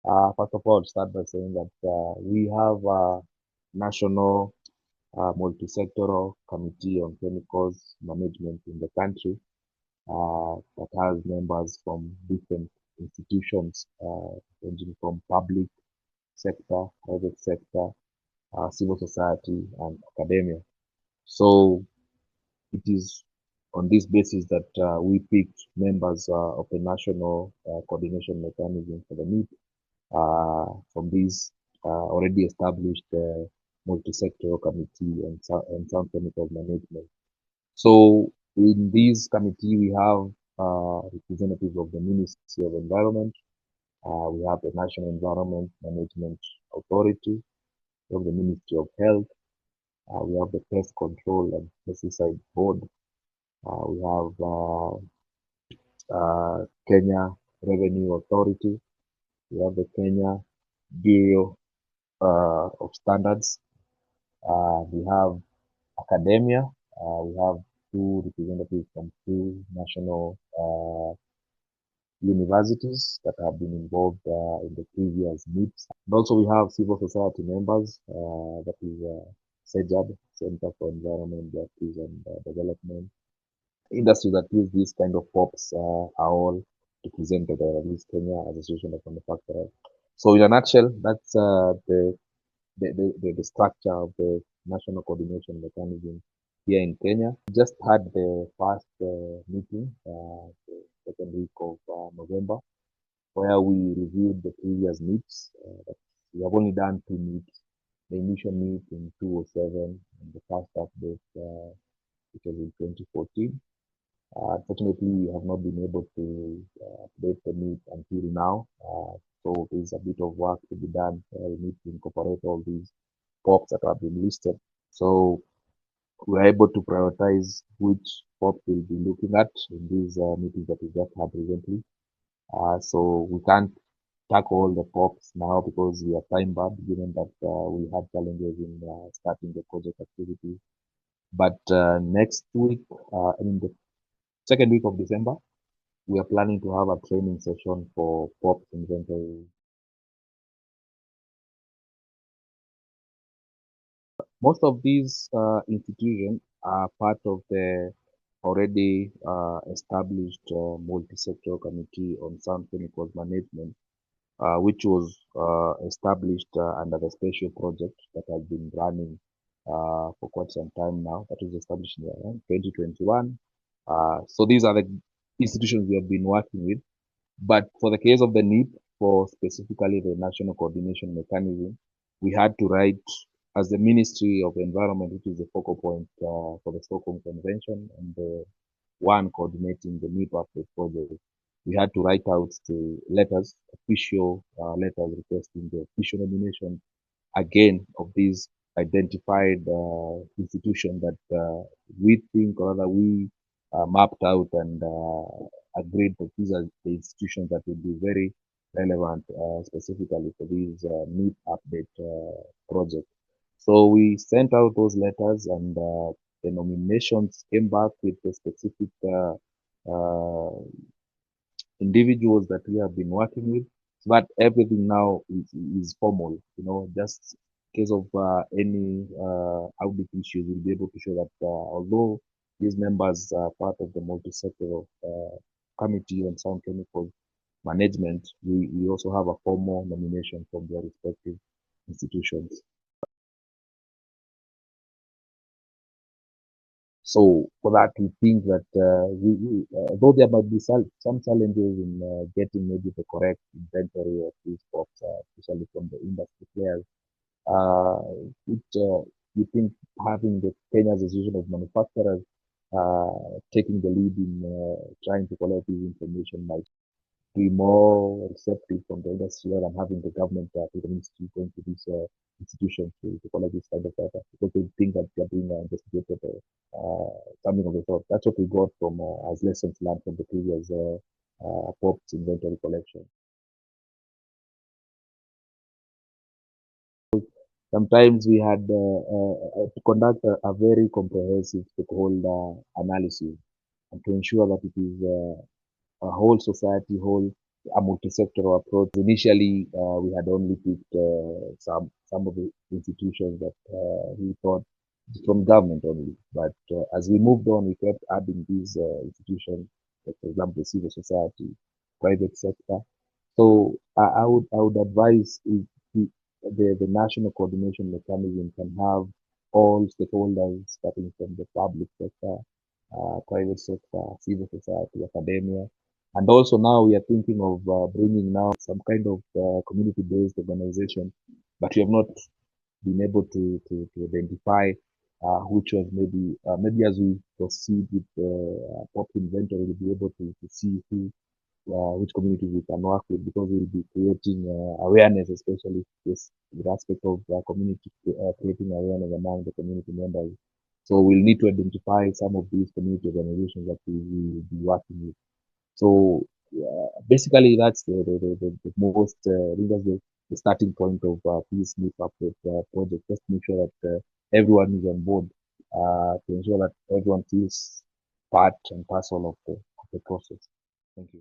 First of all, start by saying that we have a national multisectoral committee on chemicals management in the country that has members from different institutions, ranging from public sector, private sector, civil society, and academia. So it is on this basis that we picked members of the national coordination mechanism for the NEP from this already established multi-sectoral committee and sound chemical management. So in this committee, we have representatives of the Ministry of Environment, we have the National Environment Management Authority, we have the Ministry of Health, we have the Pest Control and Pesticide Board, we have Kenya Revenue Authority, we have the Kenya Bureau of Standards, we have academia, we have two representatives from two national universities that have been involved in the previous meets. And also we have civil society members, that is CEJAD, Center for Environment, Justice and Development. Industries that use these kind of POPs are all represented, at least Kenya Association of Manufacturers. So in a nutshell, that's the structure of the national coordination mechanism here in Kenya. We just had the first meeting, the second week of November, where we reviewed the previous meets. We have only done two meets. The initial meet in 2007 and the first update, which was in 2014. Unfortunately, we have not been able to update the meet until now. So there's a bit of work to be done. We need to incorporate all these POPs that have been listed. So we're able to prioritize which POP we'll be looking at in these meetings that we just had recently. So we can't tackle all the POPs now because we are time bound, given that we had challenges in starting the project activity. But next week, in the second week of December, we are planning to have a training session for POP inventory. Most of these institutions are part of the already established multi-sectoral committee on sound chemicals management, which was established under the special project that has been running for quite some time now. That was established in 2021. So these are the institutions we have been working with. But for the case of the NEP, for specifically the National Coordination Mechanism, we had to write as the Ministry of Environment, which is the focal point for the Stockholm Convention and the one coordinating the NEP update project. We had to write out the letters, official letters requesting the official nomination again of these identified institutions that we think, or rather we mapped out and agreed that these are the institutions that will be very relevant specifically for this NEP update project. So we sent out those letters and the nominations came back with the specific uh, individuals that we have been working with. But everything now is formal, just in case of any audit issues, we'll be able to show that although these members are part of the multi-sectoral committee on sound chemical management, we also have a formal nomination from their respective institutions. So for that, we think that though there might be some challenges in getting maybe the correct inventory of these crops, especially from the industry players, uh, we think having the Kenya Association of Manufacturers taking the lead in trying to collect this information might be more receptive from the industry rather than having the government to the ministry going to these institutions to collect this kind of data because they think that they're being investigated something of the sort. That's what we got from as lessons learned from the previous POPs inventory collection. Sometimes we had to conduct a very comprehensive stakeholder analysis and to ensure that it is a whole society, whole a multisectoral approach. Initially, we had only picked some of the institutions that we thought from government only. But as we moved on, we kept adding these institutions, like for example, the civil society, private sector. So I would advise if the national coordination mechanism can have all stakeholders, starting from the public sector, private sector, civil society, academia, and also now we are thinking of bringing now some kind of community-based organization, but we have not been able to identify which ones maybe as we proceed with the pop inventory, we'll be able to see which communities we can work with, because we'll be creating awareness, especially this with aspect of community creating awareness among the community members. So we'll need to identify some of these community organizations that we will be working with. So basically, that's the most, I think that's the starting point of this new corporate project. Just make sure that everyone is on board to ensure that everyone feels part and parcel of the process. Thank you.